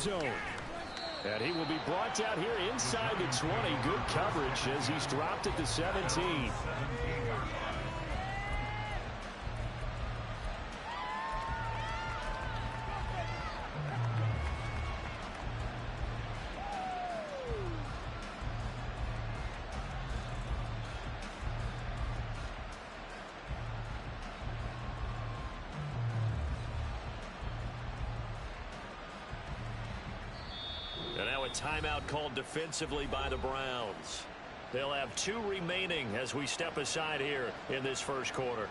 zone. And he will be brought down here inside the 20. Good coverage as he's dropped at the 17. And now a timeout called defensively by the Browns. They'll have 2 remaining as we step aside here in this first quarter.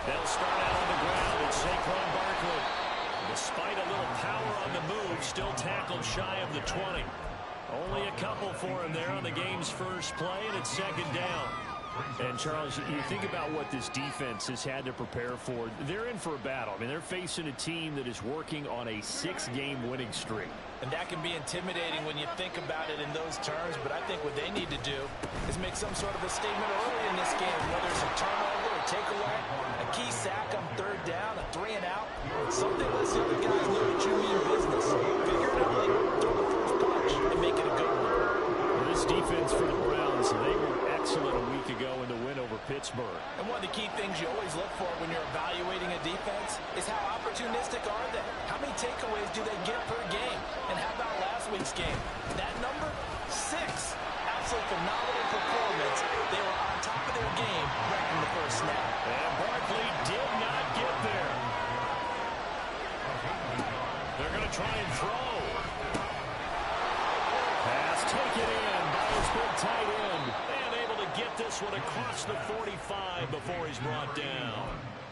They'll start out on the ground with Saquon Barkley. Despite a little power on the move, still tackled shy of the 20. Only a couple for him there on the game's first play, and it's second down. And, Charles, you think about what this defense has had to prepare for. They're in for a battle. I mean, they're facing a team that is working on a 6-game winning streak. And that can be intimidating when you think about it in those terms, but I think what they need to do is make some sort of a statement early in this game, whether it's a turnover, a takeaway, a key sack on third down, a 3-and-out, something that the other guys know that you mean business. Figure it early, throw the first punch, and make it a good one. This defense for the Browns, they were excellent a week ago in the win over Pittsburgh. And one of the key things you always look for when you're evaluating a defense is how opportunistic are they? How many takeaways do they get per game? And how about last week's game? That number, 6. Absolute phenomenal performance. They were on top of their game right from the first snap. And Barkley did not get there. They're going to try and throw. Pass taken in by his big tight end. And able to get this one across the 45 before he's brought down.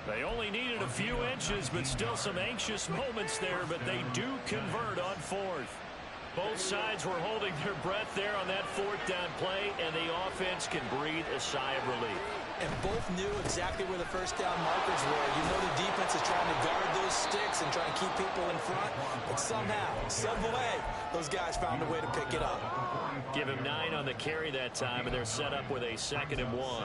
They only needed a few inches, but still some anxious moments there, but they do convert on 4th. Both sides were holding their breath there on that 4th down play, and the offense can breathe a sigh of relief. And both knew exactly where the first down markers were. You know the defense is trying to guard those sticks and try to keep people in front, but somehow, some way, those guys found a way to pick it up. Give him 9 on the carry that time, and they're set up with a 2nd and 1.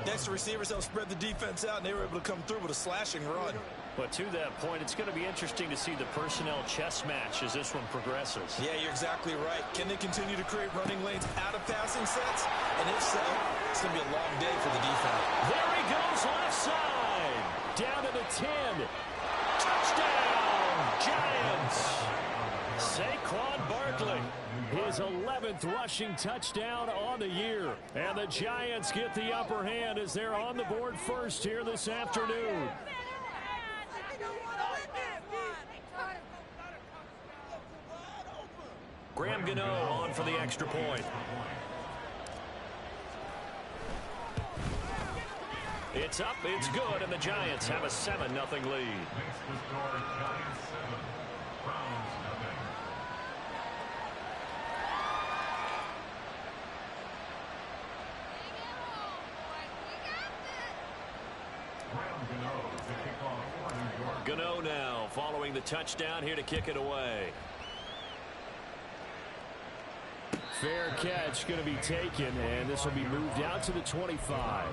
Next, the receivers helped spread the defense out, and they were able to come through with a slashing run. But to that point, it's going to be interesting to see the personnel chess match as this one progresses. Yeah, you're exactly right. Can they continue to create running lanes out of passing sets? And if so, it's going to be a long day for the defense. There he goes left side. Down to the 10. Touchdown, Giants. Saquon Barkley, his 11th rushing touchdown on the year. And the Giants get the upper hand as they're on the board first here this afternoon. Graham Gano on for the extra point. It's up, it's good, and the Giants have a 7-0 lead. Gano now following the touchdown here to kick it away. Fair catch going to be taken, and this will be moved out to the 25.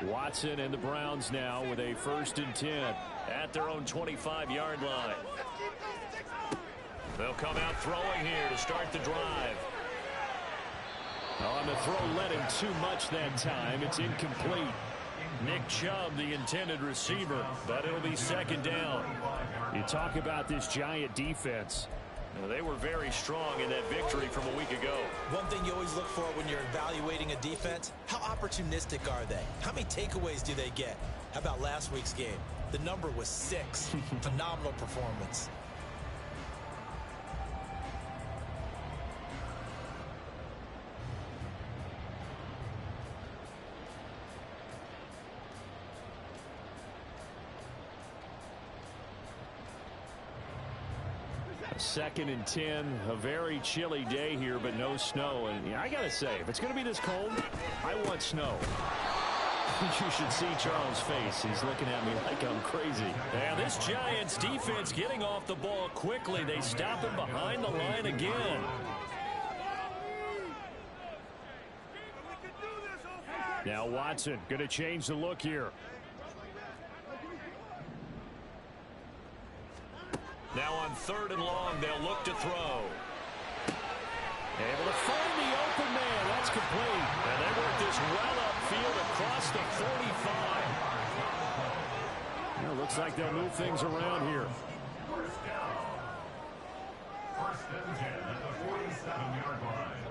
Watson and the Browns now with a 1st and 10 at their own 25-yard line. They'll come out throwing here to start the drive. On the throw, led him too much that time. It's incomplete. Nick Chubb, the intended receiver, but it'll be 2nd down. You talk about this Giant defense. They were very strong in that victory from a week ago. One thing you always look for when you're evaluating a defense, how opportunistic are they? How many takeaways do they get? How about last week's game? The number was 6. Phenomenal performance. 2nd and 10, a very chilly day here, but no snow. And yeah, I got to say, if it's going to be this cold, I want snow. You should see Charles' face. He's looking at me like I'm crazy. And this Giants defense getting off the ball quickly. They stop him behind the line again. Now Watson going to change the look here. Now on 3rd and long, they'll look to throw. Able to find the open man. That's complete. And they work this well upfield across the 45. Well, looks like they'll move things around here. First and 10 at the 47-yard line.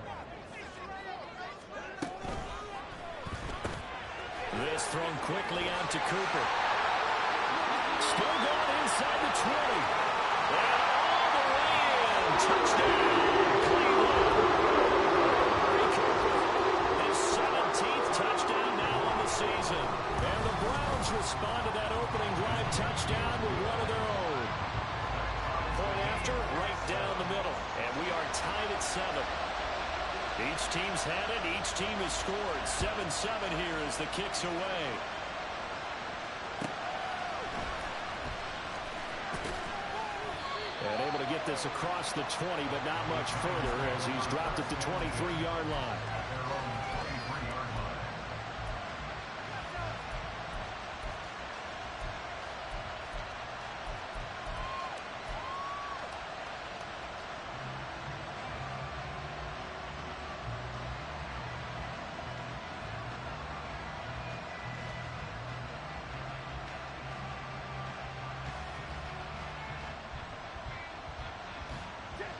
This thrown quickly out to Cooper. Still going inside the 20. And all the way in. Touchdown, Cleveland. Cooper, his 17th touchdown now on the season. And the Browns respond to that opening drive touchdown with one of their own. Point after, right down the middle. And we are tied at 7. Each team's had it. Each team has scored. 7-7 here as the kick's away. And able to get this across the 20, but not much further as he's dropped at the 23-yard line.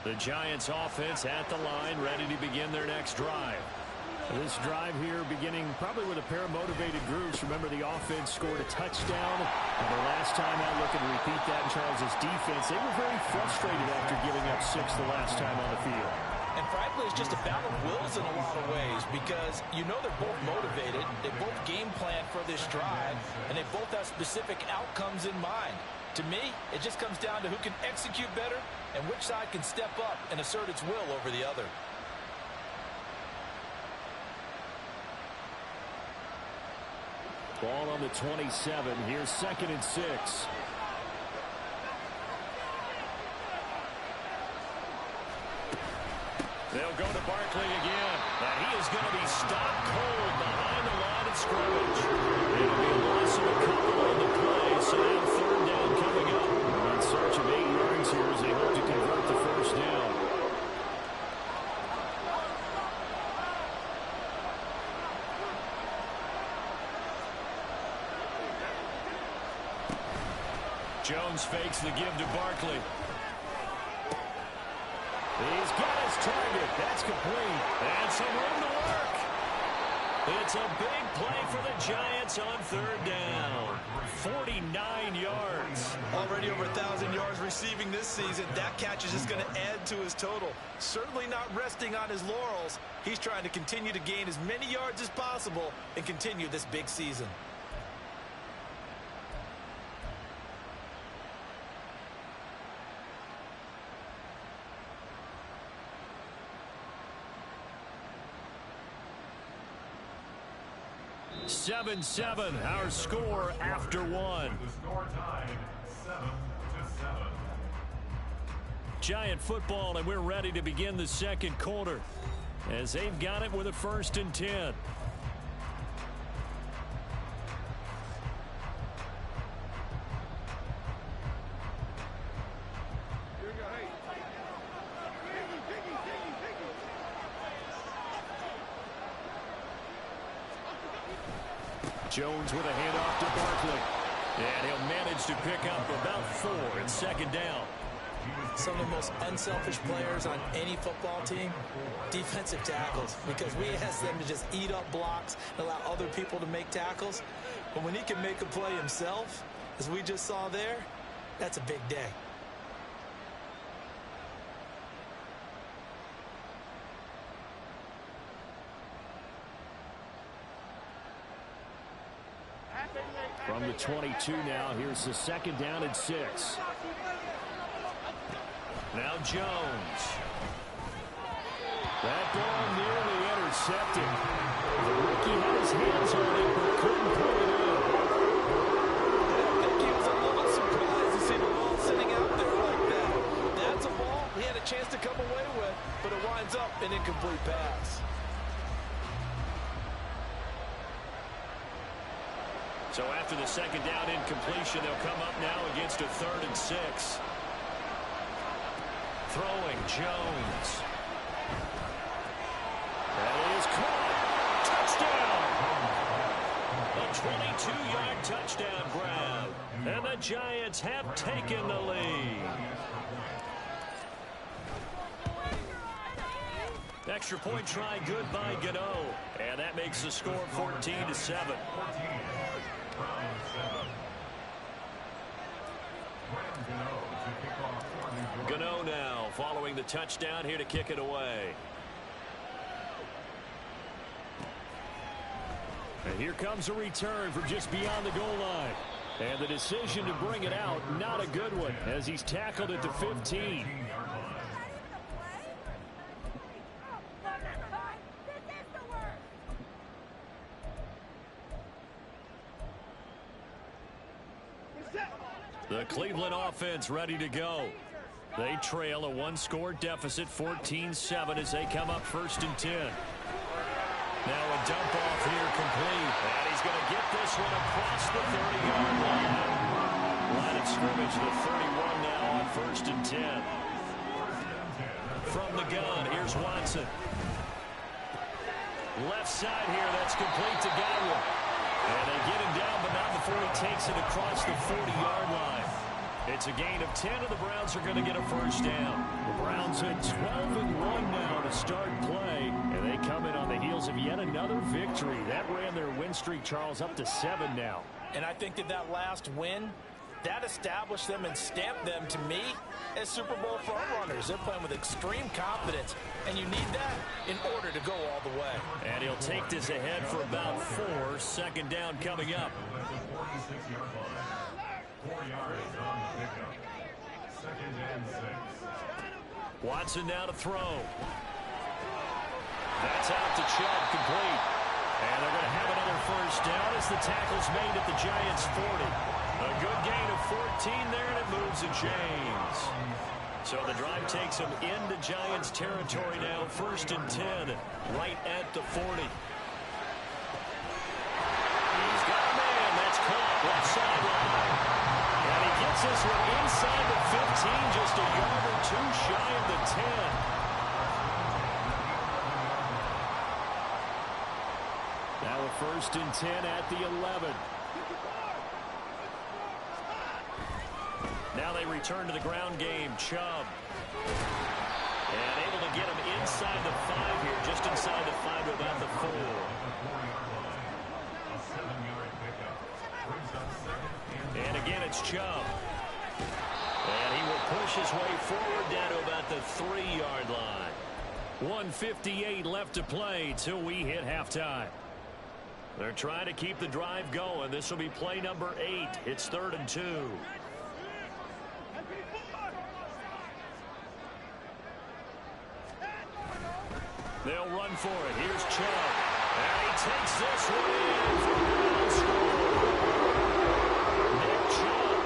The Giants offense at the line, ready to begin their next drive. This drive here beginning probably with a pair of motivated groups. Remember, the offense scored a touchdown. And the last time out, looking to repeat that in Charles' defense, they were very frustrated after giving up 6 the last time on the field. And frankly, it's just a battle of wills in a lot of ways because you know they're both motivated. They both game plan for this drive, and they both have specific outcomes in mind. To me, it just comes down to who can execute better and which side can step up and assert its will over the other. Ball on the 27. Here's 2nd and 6. They'll go to Barkley again. And he is going to be stopped cold behind the line of scrimmage. It'll be a loss of a couple on the play, so now 3rd down coming up. In search of 8 yards here as they hope to convert the first down. Jones fakes the give to Barkley. He's got his target. That's complete. And some room to work. It's a big play for the Giants on 3rd down. 49 yards. Already over 1,000 yards receiving this season. That catch is just going to add to his total. Certainly not resting on his laurels. He's trying to continue to gain as many yards as possible and continue this big season. Seven, our score after 1. The score tied 7-7. Giant football, and we're ready to begin the second quarter as they've got it with a 1st and 10. Jones with a handoff to Barkley. And he'll manage to pick up about 4 at 2nd down. Some of the most unselfish players on any football team, defensive tackles, because we ask them to just eat up blocks and allow other people to make tackles. But when he can make a play himself, as we just saw there, that's a big day. From the 22 now, here's the 2nd down and 6. Now Jones. That ball nearly intercepted. The rookie had his hands on it, but couldn't put it in. I think he was a little surprised to see the ball sitting out there like that. That's a ball he had a chance to come away with, but it winds up an incomplete pass. So after the second down incompletion, they'll come up now against a 3rd and 6. Throwing Jones. That is caught. Touchdown. A 22-yard touchdown grab. And the Giants have taken the lead. Extra point try good by Gano. And that makes the score 14-7. Gano now following the touchdown here to kick it away. And here comes a return from just beyond the goal line. And the decision to bring it out, not a good one, as he's tackled at the 15. The Cleveland offense ready to go. They trail a 1-score deficit, 14-7, as they come up 1st and 10. Now a dump off here complete. And he's going to get this one across the 30-yard line. Line of scrimmage, the 31 now on 1st and 10. From the gun, here's Watson. Left side here, that's complete to Godwin. And they get him down, but not before he takes it across the 40-yard line. It's a gain of 10, and the Browns are going to get a 1st down. The Browns at 12-1 now to start play, and they come in on the heels of yet another victory. That ran their win streak, Charles, up to 7 now. And I think that last win, that established them and stamped them, to me, as Super Bowl frontrunners. They're playing with extreme confidence, and you need that in order to go all the way. And he'll take this ahead for about 4. 2nd down coming up. 4 yards on the pickup. 2nd and 6. Watson now to throw. That's out to Chubb, complete. And they're going to have another 1st down as the tackle's made at the Giants' 40. A good gain of 14 there, and it moves the chains. So the drive takes them into Giants territory now, 1st and 10, right at the 40. He's got a man. That's caught. Left sideline. And he gets this one inside the 15, just a yard or 2 shy of the 10. Now a 1st and 10 at the 11. Now they return to the ground game. Chubb. And able to get him inside the 5 here, just inside the 5 to about the 4. And again, it's Chubb. And he will push his way forward down to about the 3-yard line. 1:58 left to play till we hit halftime. They're trying to keep the drive going. This will be play number 8. It's 3rd and 2. They'll run for it. Here's Chubb. And he takes this one in for the Browns score. Nick Chubb,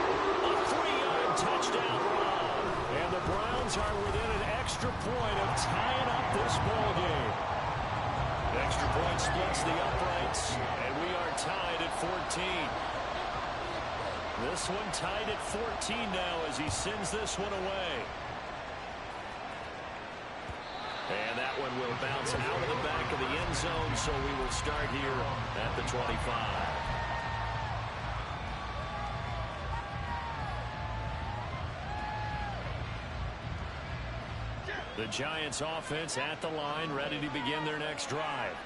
a 3-yard touchdown run. And the Browns are within an extra point of tying up this ball game. Extra point splits the uprights, and we are tied at 14. This one tied at 14 now as he sends this one away. And that one will bounce out of the back of the end zone, so we will start here at the 25. The Giants offense at the line, ready to begin their next drive.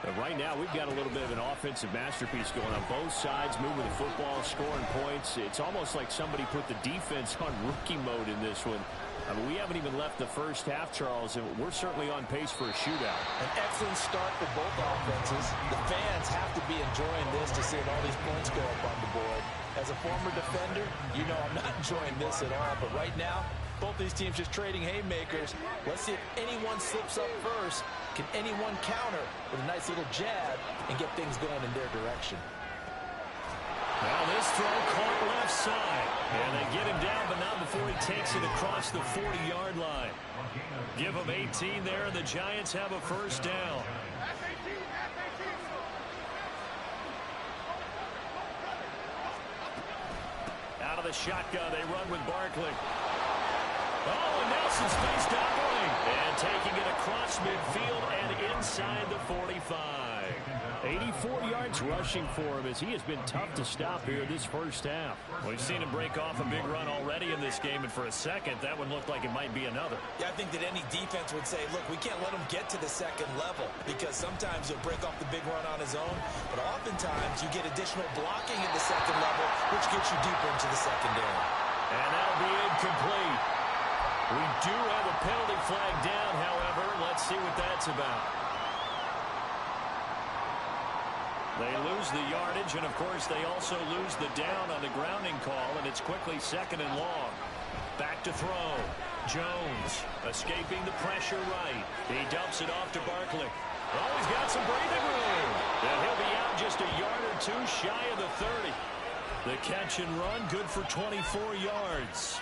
But right now, we've got a little bit of an offensive masterpiece going on both sides, moving the football, scoring points. It's almost like somebody put the defense on rookie mode in this one. I mean, we haven't even left the first half, Charles, and we're certainly on pace for a shootout. An excellent start for both offenses. The fans have to be enjoying this to see all these points go up on the board. As a former defender, you know I'm not enjoying this at all, but right now, Both these teams just trading haymakers. Let's see if anyone slips up first. Can anyone counter with a nice little jab and get things going in their direction? Well, this throw caught left side. And they get him down, but not before he takes it across the 40-yard line. Give him 18 there, and the Giants have a first down. Out of the shotgun, they run with Barkley. Oh, and Nelson spaced doubling. And taking it across midfield and inside the 45. 84 yards rushing for him as he has been tough to stop here this first half. We've seen him break off a big run already in this game, and for a second, that one looked like it might be another. Yeah, I think that any defense would say, look, we can't let him get to the second level because sometimes he'll break off the big run on his own, but oftentimes you get additional blocking at the second level, which gets you deeper into the secondary. And that'll be incomplete. We do have a penalty flag down, however. Let's see what that's about. They lose the yardage, and of course they also lose the down on the grounding call, and it's quickly second and long. Back to throw. Jones escaping the pressure right. He dumps it off to Barkley. Oh, he's got some breathing room. And he'll be out just a yard or two shy of the 30. The catch and run, good for 24 yards.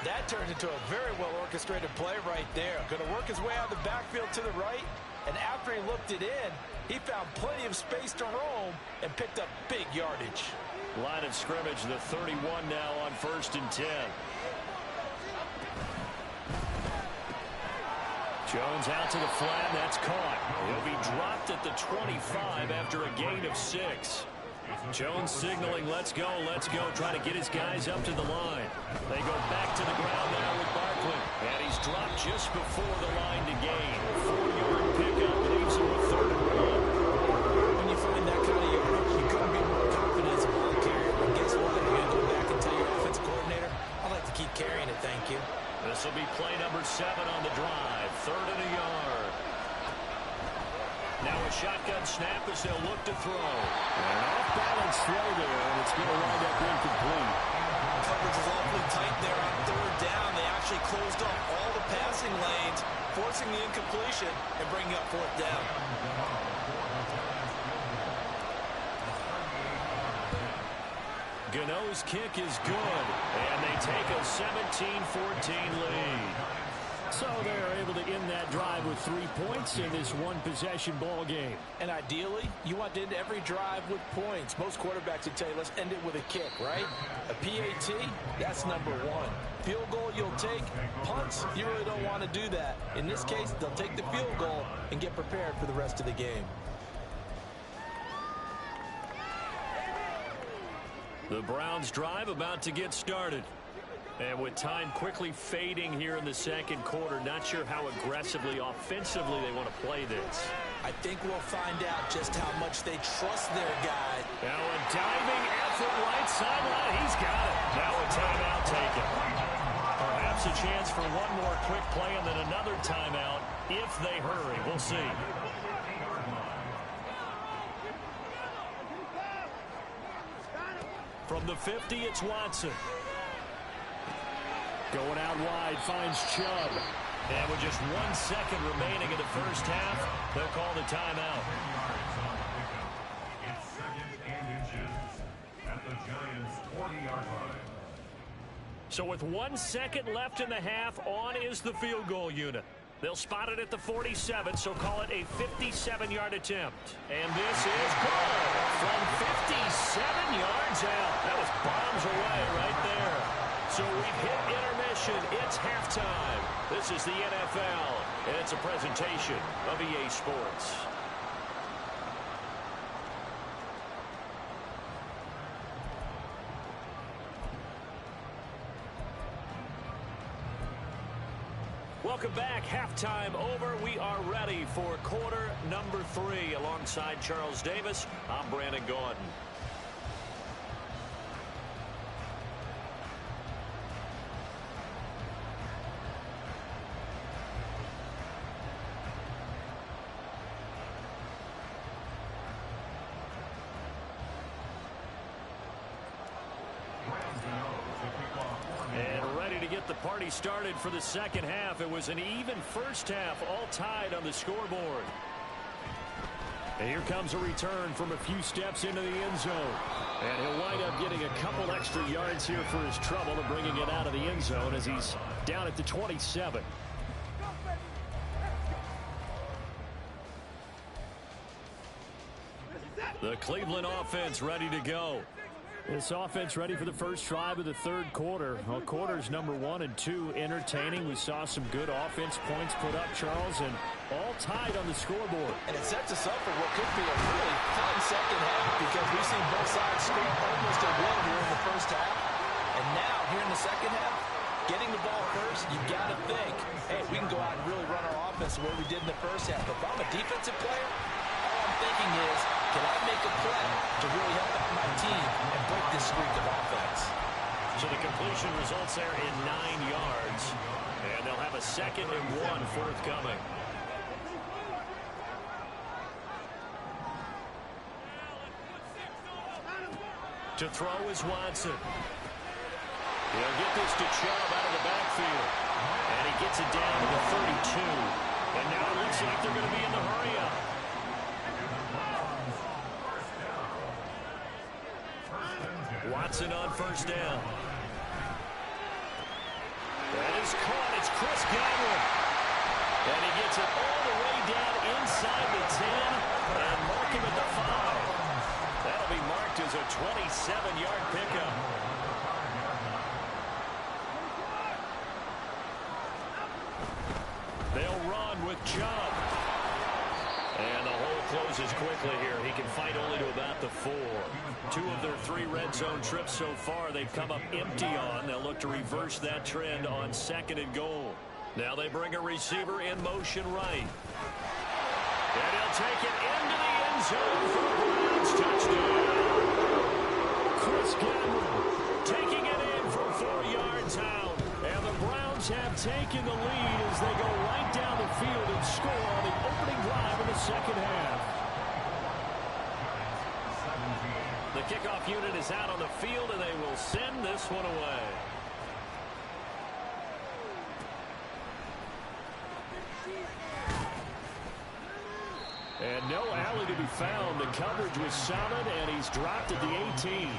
That turned into a very well-orchestrated play right there. Going to work his way out of the backfield to the right, and after he looked it in, he found plenty of space to roam and picked up big yardage. Line of scrimmage, the 31 now on 1st and 10. Jones out to the flat, that's caught. He'll be dropped at the 25 after a gain of 6. Jones signaling, let's go, trying to get his guys up to the line. They go back to the ground now with Barkley. And he's dropped just before the line to gain. 4-yard pickup leaves him with 3rd and 1. When you find that kind of yardage, you couldn't be more confident as a ball carrier. And guess what? You're going to go back and tell your offensive coordinator, I'd like to keep carrying it, thank you. This will be play number 7 on the drive. 3rd and a yard. Now a shotgun snap as they'll look to throw. An off-balance throw there, and it's going to wind up incomplete. Coverage is awfully tight there on 3rd down. They actually closed off all the passing lanes, forcing the incompletion and bringing up 4th down. Gano's kick is good, and they take a 17-14 lead. So they're able to end that drive with 3 points in this one-possession ball game. And ideally, you want to end every drive with points. Most quarterbacks would tell you, let's end it with a kick, right? A PAT, that's number 1. Field goal you'll take. Punts, you really don't want to do that. In this case, they'll take the field goal and get prepared for the rest of the game. The Browns drive about to get started. And with time quickly fading here in the second quarter, not sure how aggressively, offensively they want to play this. I think we'll find out just how much they trust their guy. Now a diving effort right sideline. He's got it. Now a timeout taken. Perhaps a chance for one more quick play and then another timeout if they hurry. We'll see. From the 50, it's Watson. Going out wide, finds Chubb. And with just 1 second remaining in the first half, they'll call the timeout. It's 2nd and inches at the Giants' 40-yard line. So with 1 second left in the half, on is the field goal unit. They'll spot it at the 47, so call it a 57-yard attempt. And this is good from 57 yards out. That was bombs away right there. So we've hit intermission. It's halftime. This is the NFL, and it's a presentation of EA Sports. Welcome back. Halftime over. We are ready for quarter number 3. Alongside Charles Davis, I'm Brandon Gaudin. get the party started for the second half. It was an even first half, all tied on the scoreboard. And here comes a return from a few steps into the end zone. And he'll wind up getting a couple extra yards here for his trouble and bringing it out of the end zone as he's down at the 27. The Cleveland offense ready to go. This offense ready for the first drive of the third quarter. Well, quarters number 1 and 2 entertaining. We saw some good offense points put up, Charles, and all tied on the scoreboard. And it sets us up for what could be a really fun second half because we've seen both sides score almost at will here in the first half. And now, here in the second half, getting the ball first, you got to think, hey, we can go out and really run our offense the way we did in the first half. If I'm a defensive player, all I'm thinking is, can I make a play to really help out my team and break this streak of offense? So the completion results there in 9 yards. And they'll have a 2nd and 1 forthcoming. To throw is Watson. He'll get this to Chubb out of the backfield. And he gets it down to the 32. And now it looks like they're going to be in the hurry-up. Watson on first down. That is caught. It's Chris Godwin. And he gets it all the way down inside the 10 and mark him at the 5. That'll be marked as a 27-yard pickup. They'll run with Chubb. And the hole closes quickly here. He can fight only to about the 4. 2 of their 3 red zone trips so far they've come up empty on. They'll look to reverse that trend on 2nd and goal. Now they bring a receiver in motion right. And he'll take it into the end zone for the Browns touchdown. Chris Godwin taking it in from 4 yards out. And the Browns have taken the lead as they go right down the field and score on the opening drive of the second half. The kickoff unit is out on the field, and they will send this one away. And no alley to be found. The coverage was solid, and he's dropped at the 18.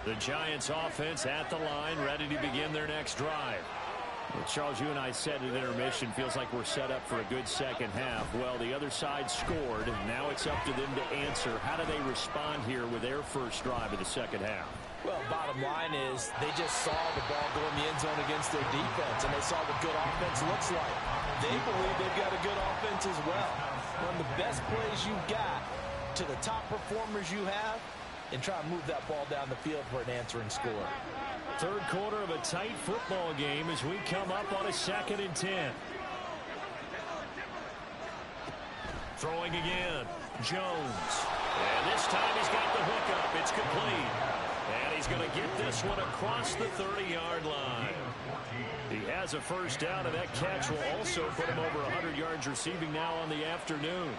The Giants offense at the line, ready to begin their next drive. Well, Charles, you and I said at intermission, feels like we're set up for a good second half. Well, the other side scored, and now it's up to them to answer. How do they respond here with their first drive of the second half? Well, bottom line is they just saw the ball go in the end zone against their defense, and they saw what good offense looks like. They believe they've got a good offense as well. One of the best plays you've got to the top performers you have, and try and move that ball down the field for an answering score. Third quarter of a tight football game as we come up on a 2nd and 10. Throwing again, Jones. And this time he's got the hookup. It's complete. And he's going to get this one across the 30-yard line. He has a first down, and that catch will also put him over 100 yards receiving now on the afternoon.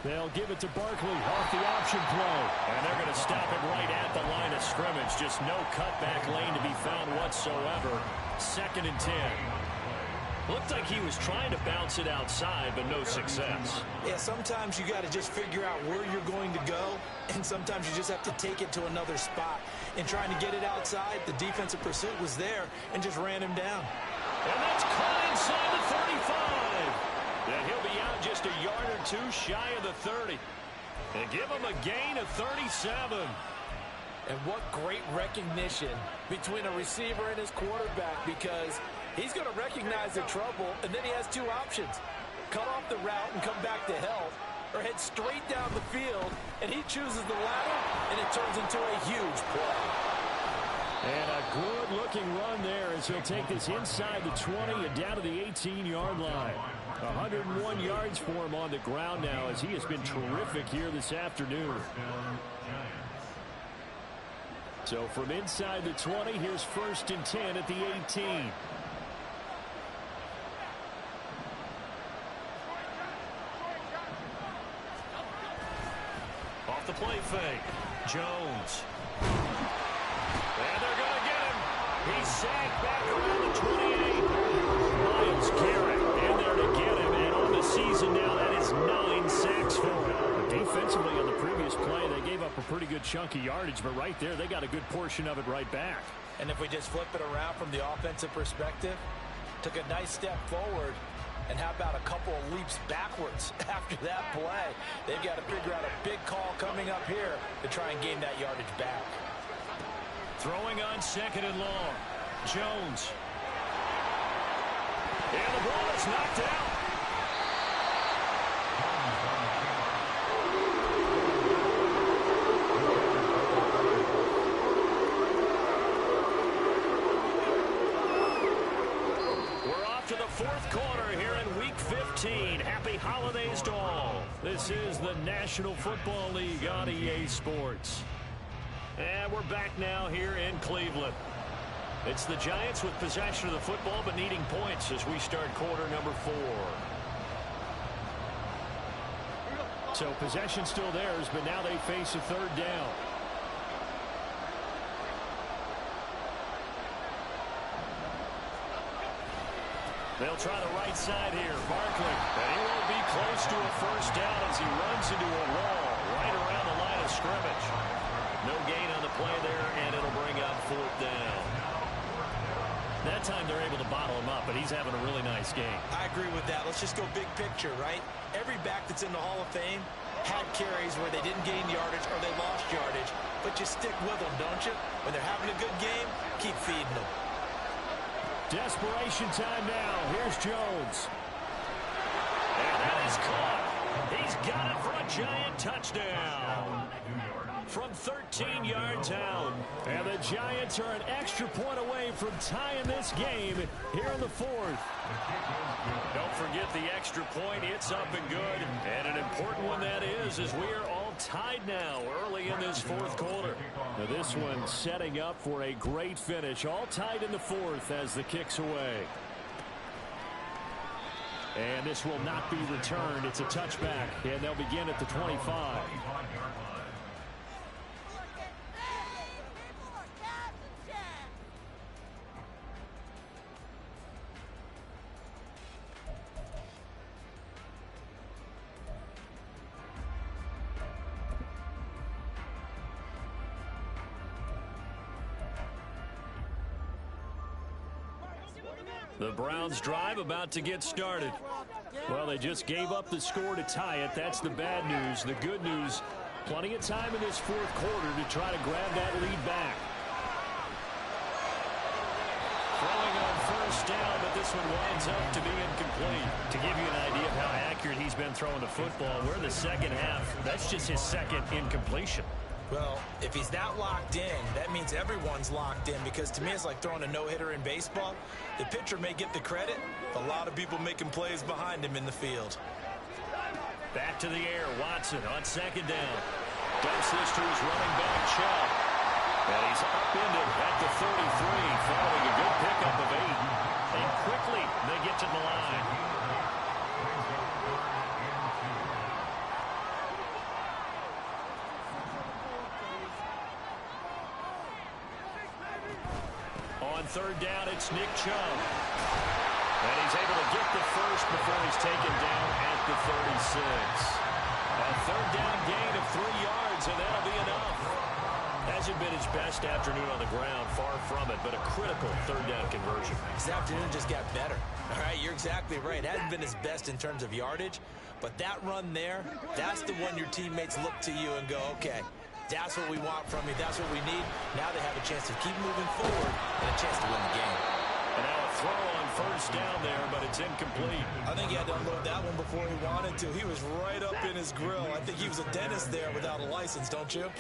They'll give it to Barkley off the option play. And they're going to stop it right at the line of scrimmage. Just no cutback lane to be found whatsoever. 2nd and 10. Looked like he was trying to bounce it outside, but no success. Yeah, sometimes you got to just figure out where you're going to go, and sometimes you just have to take it to another spot. And trying to get it outside, the defensive pursuit was there and just ran him down. And that's caught inside the 35. And he'll be out just a yard or 2 shy of the 30. And give him a gain of 37. And what great recognition between a receiver and his quarterback, because he's going to recognize the trouble, and then he has 2 options. Cut off the route and come back to help, or head straight down the field, and he chooses the latter, and it turns into a huge play. And a good-looking run there as he'll take this inside the 20 and down to the 18-yard line. 101 yards for him on the ground now as he has been terrific here this afternoon. So from inside the 20, here's 1st and 10 at the 18. the play fake. Jones. And they're going to get him. He's sacked back around the 28. Myles Garrett in there to get him. And on the season now, that is 9 sacks for him. Defensively on the previous play, they gave up a pretty good chunk of yardage. But right there, they got a good portion of it right back. And if we just flip it around from the offensive perspective, took a nice step forward. And how about a couple of leaps backwards after that play? They've got to figure out a big call coming up here to try and gain that yardage back. Throwing on 2nd and long. Jones. And the ball is knocked out. We're off to the 4th quarter here in Week 15. Happy holidays to all. This is the National Football League on EA Sports. And we're back now here in Cleveland. It's the Giants with possession of the football but needing points as we start quarter number 4. So possession still theirs, but now they face a 3rd down. They'll try the right side here. Barkley. And he won't be close to a 1st down as he runs into a wall right around the line of scrimmage. No gain on the play there, and it'll bring up 4th down. That time they're able to bottle him up, but he's having a really nice game. I agree with that. Let's just go big picture, right? Every back that's in the Hall of Fame had carries where they didn't gain yardage or they lost yardage, but you stick with them, don't you? When they're having a good game, keep feeding them. Desperation time now. Here's Jones. And that is caught. He's got it for a Giant touchdown. From 13 yards out. And the Giants are an extra point away from tying this game here in the 4th. Don't forget the extra point. It's up and good. And an important one that is, as we are all tied now early in this 4th quarter. Now this one setting up for a great finish. All tied in the 4th as the kick's away. And this will not be returned. It's a touchback. And they'll begin at the 25. The Browns drive about to get started. Well, they just gave up the score to tie it. That's the bad news. The good news, plenty of time in this 4th quarter to try to grab that lead back. Throwing on 1st down, but this one winds up to be incomplete. To give you an idea of how accurate he's been throwing the football, we're in the 2nd half. That's just his 2nd incompletion. Well, if he's that locked in, that means everyone's locked in, because to me it's like throwing a no-hitter in baseball. The pitcher may get the credit, but a lot of people making plays behind him in the field. Back to the air, Watson on 2nd down. Dumps this to his running back, Chubb. And he's upended at the 33, following a good pickup of 8. And quickly they get to the line. On 3rd down, it's Nick Chubb. And he's able to get the first before he's taken down at the 36. A 3rd down gain of 3 yards, and that'll be enough. Hasn't been his best afternoon on the ground, far from it, but a critical 3rd down conversion. His afternoon just got better. All right, you're exactly right. Hasn't been his best in terms of yardage, but that run there, that's the one your teammates look to you and go, okay, that's what we want from you. That's what we need. Now they have a chance to keep moving forward and a chance to win the game. And now a throw on 1st down there, but it's incomplete. I think he had to unload that one before he wanted to. He was right up in his grill. I think he was a dentist there without a license, don't you?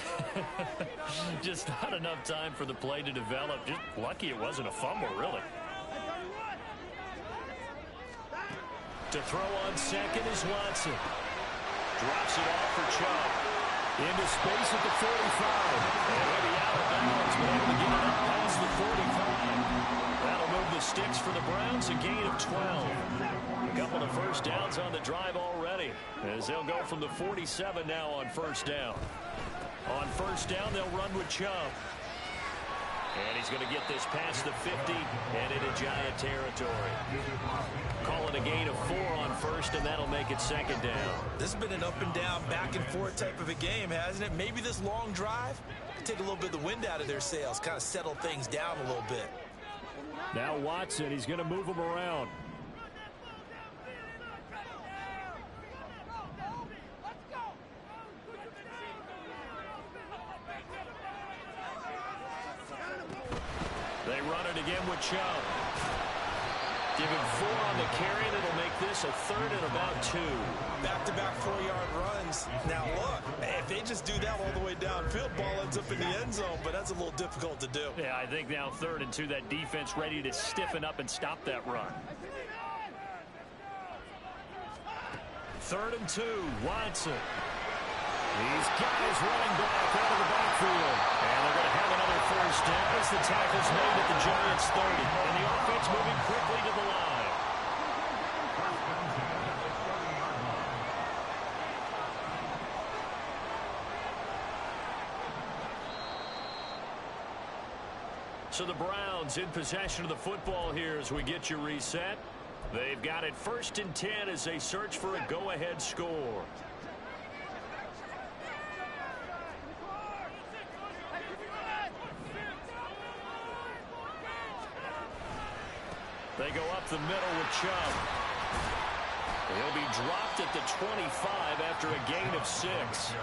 Just not enough time for the play to develop. Just lucky it wasn't a fumble, really. To throw on 2nd is Watson. Drops it off for Chubb. Into space at the 45. And maybe out of bounds, but able to get it up past the 45. That'll move the sticks for the Browns, a gain of 12. A couple of 1st downs on the drive already. 20 as they'll go from the 47 now on first down. On first down, they'll run with Chubb. And he's going to get this past the 50 and into Giant territory. Calling a gain of 4 on first, and that'll make it second down. This has been an up and down, back and forth type of a game, hasn't it? Maybe this long drive can take a little bit of the wind out of their sails, kind of settle things down a little bit. Now Watson, he's going to move him around. They run it again with Chubb. Give him 4 on the carry, and it'll make this a third and about 2. Back-to-back 4-yard runs. Now look, if they just do that all the way downfield, ball ends up in the end zone, but that's a little difficult to do. Yeah, I think now 3rd and 2, that defense ready to stiffen up and stop that run. 3rd and 2, Watson. These guys running back out of the backfield. And they're going to have another first down as the tackle's made at the Giants' 30. And the offense moving quickly to the line. So the Browns in possession of the football here as we get you reset. They've got it 1st and 10 as they search for a go-ahead score. They go up the middle with Chubb. He'll be dropped at the 25 after a gain of 6.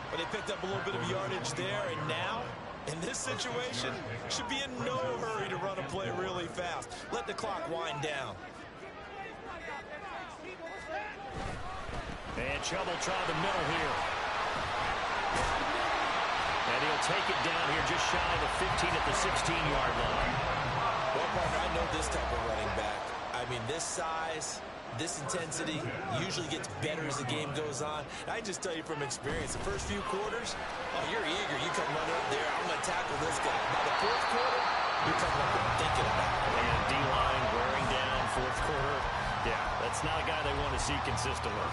But they picked up a little bit of yardage there, and now, in this situation, should be in no hurry to run a play really fast. Let the clock wind down. And Chubb will try the middle here. And he'll take it down here just shy of the 15 at the 16-yard line. Well, partner, I know this type of running back. I mean, this size, this intensity usually gets better as the game goes on. I just tell you from experience, the first few quarters, oh, you're eager. You come running up there, I'm going to tackle this guy. By the 4th quarter, you're coming up and thinking about it. And D-line wearing down 4th quarter. Yeah, that's not a guy they want to see consistently.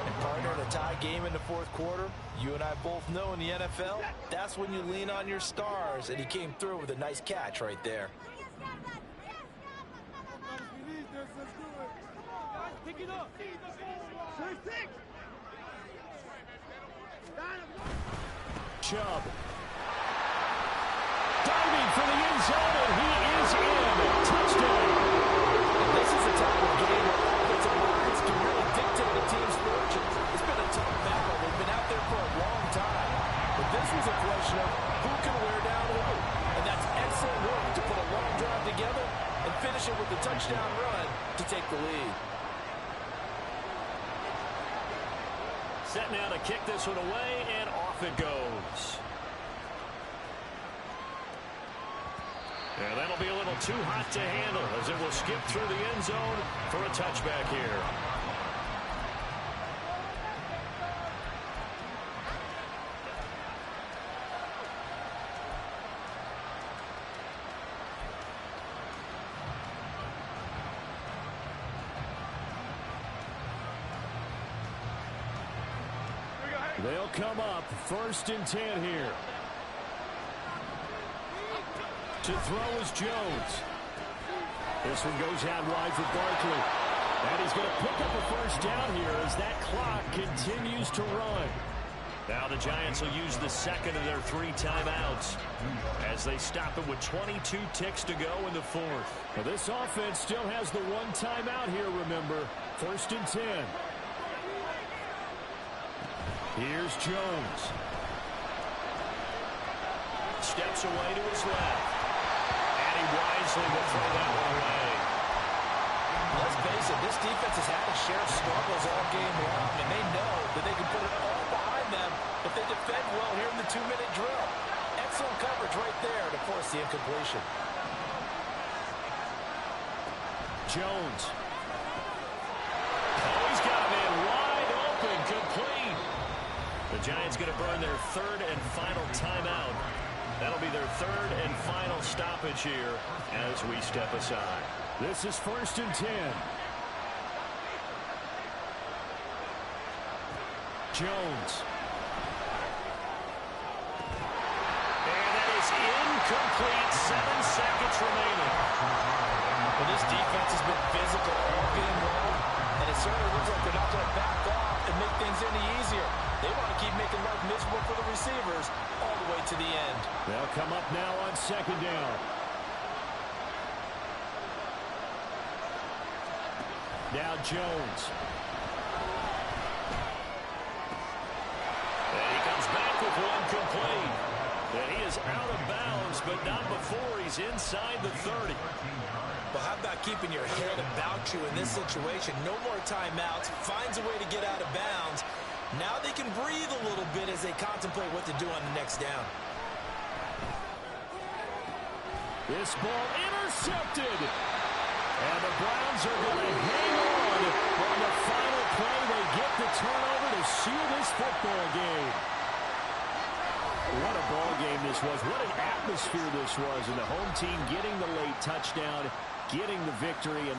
And partner, in a tie game in the 4th quarter, you and I both know in the NFL, that's when you lean on your stars. And he came through with a nice catch right there. Chubb. Diving for the end zone, and he is in. Touchdown. And this is the type of game where offensive lines can really dictate the team's fortunes. It's been a tough battle. They've been out there for a long time. But this was a question of who can wear down who. And that's excellent work to put a long drive together and finish it with a touchdown run to take the lead. Set now to kick this one away, and off it goes. And that'll be a little too hot to handle as it will skip through the end zone for a touchback here. They'll come up 1st and 10 here. To throw is Jones. This one goes out wide for Barkley. And he's going to pick up a first down here as that clock continues to run. Now the Giants will use the 2nd of their 3 timeouts as they stop it with 22 ticks to go in the 4th. Now this offense still has the 1 timeout here, remember. 1st and 10. Here's Jones. Steps away to his left. And he wisely will throw that one away. Let's face it, this defense has had a share of struggles all game long, and they know that they can put it all behind them if they defend well here in the 2-minute drill. Excellent coverage right there to force the incompletion. Jones. Oh, he's got a man wide open, complete. The Giants going to burn their 3rd and final timeout. That'll be their 3rd and final stoppage here as we step aside. This is 1st and 10. Jones. And that is incomplete. 7 seconds remaining. Well, this defense has been physical all game long, and it certainly looks like they're not going to back off and make things any easier. They want to keep making life miserable for the receivers all the way to the end. They'll come up now on second down. Now Jones. And he comes back with one complete. And he is out of bounds, but not before he's inside the 30. Well, how about keeping your head about you in this situation? No more timeouts. Finds a way to get out of bounds. Now they can breathe a little bit as they contemplate what to do on the next down. This ball intercepted. And the Browns are going to hang on the final play. They get the turnover to seal this football game. What a ball game this was. What an atmosphere this was. And the home team getting the late touchdown, getting the victory.